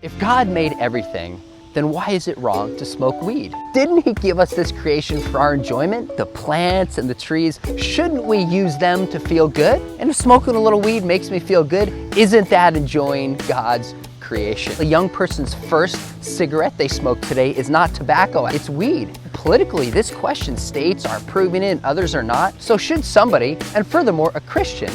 If God made everything, then why is it wrong to smoke weed? Didn't He give us this creation for our enjoyment? The plants and the trees, shouldn't we use them to feel good? And if smoking a little weed makes me feel good, isn't that enjoying God's creation? A young person's first cigarette they smoke today is not tobacco, it's weed. Politically, this question, states are approving it and others are not. So should somebody, and furthermore a Christian,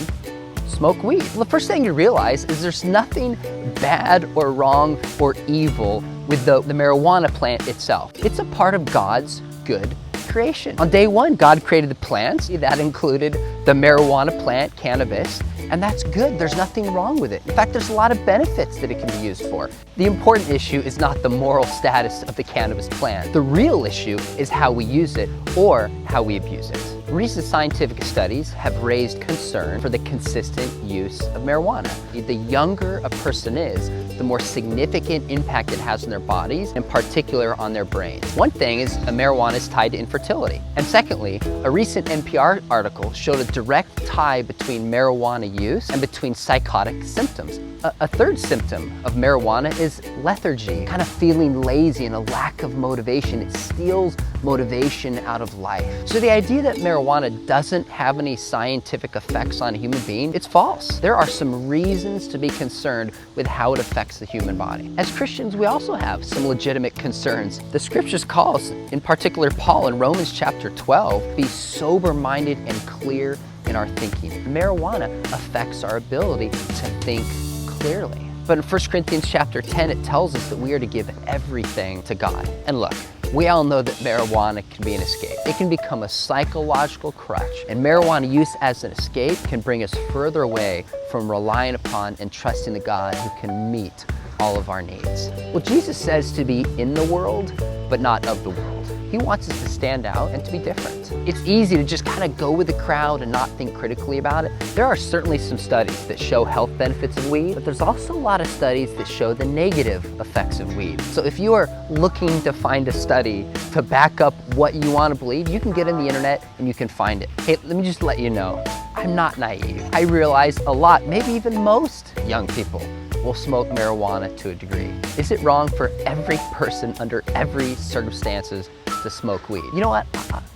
smoke weed? Well, the first thing you realize is there's nothing bad or wrong or evil with the marijuana plant itself. It's a part of God's good creation. On day one, God created the plants. That included the marijuana plant, cannabis, and that's good. There's nothing wrong with it. In fact, there's a lot of benefits that it can be used for. The important issue is not the moral status of the cannabis plant. The real issue is how we use it or how we abuse it. Recent scientific studies have raised concern for the consistent use of marijuana. The younger a person is, the more significant impact it has on their bodies, in particular on their brains. One thing is marijuana is tied to infertility. And secondly, a recent NPR article showed a direct tie between marijuana use and between psychotic symptoms. A third symptom of marijuana is lethargy, kind of feeling lazy and a lack of motivation. It steals motivation out of life. So the idea that marijuana doesn't have any scientific effects on a human being, it's false. There are some reasons to be concerned with how it affects the human body. As Christians, we also have some legitimate concerns. The scriptures call us, in particular Paul in Romans chapter 12, be sober-minded and clear in our thinking. Marijuana affects our ability to think clearly. But in 1 Corinthians chapter 10, it tells us that we are to give everything to God. And look, we all know that marijuana can be an escape. It can become a psychological crutch, and marijuana use as an escape can bring us further away from relying upon and trusting the God who can meet all of our needs. Well, Jesus says to be in the world, but not of the world. He wants us to stand out and to be different. It's easy to just kind of go with the crowd and not think critically about it. There are certainly some studies that show health benefits of weed, but there's also a lot of studies that show the negative effects of weed. So if you are looking to find a study to back up what you want to believe, you can get on the internet and you can find it. Hey, let me just let you know, I'm not naive. I realize a lot, maybe even most young people will smoke marijuana to a degree. Is it wrong for every person under every circumstances to smoke weed? You know what?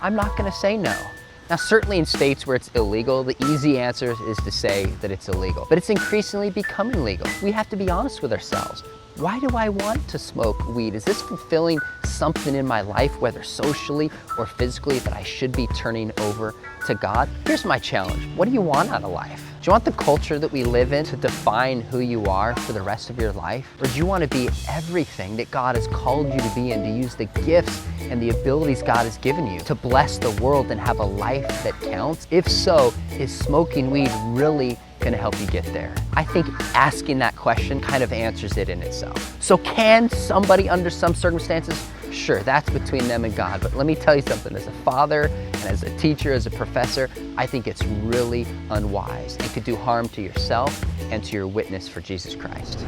I'm not going to say no. Now, certainly in states where it's illegal, the easy answer is to say that it's illegal. But it's increasingly becoming legal. We have to be honest with ourselves. Why do I want to smoke weed? Is this fulfilling something in my life, whether socially or physically, that I should be turning over to God? Here's my challenge. What do you want out of life? Do you want the culture that we live in to define who you are for the rest of your life? Or do you want to be everything that God has called you to be and to use the gifts and the abilities God has given you to bless the world and have a life that counts? If so, is smoking weed really going to help you get there? I think asking that question kind of answers it in itself. So can somebody under some circumstances? Sure, that's between them and God. But let me tell you something, as a father and as a teacher, as a professor, I think it's really unwise and could do harm to yourself and to your witness for Jesus Christ.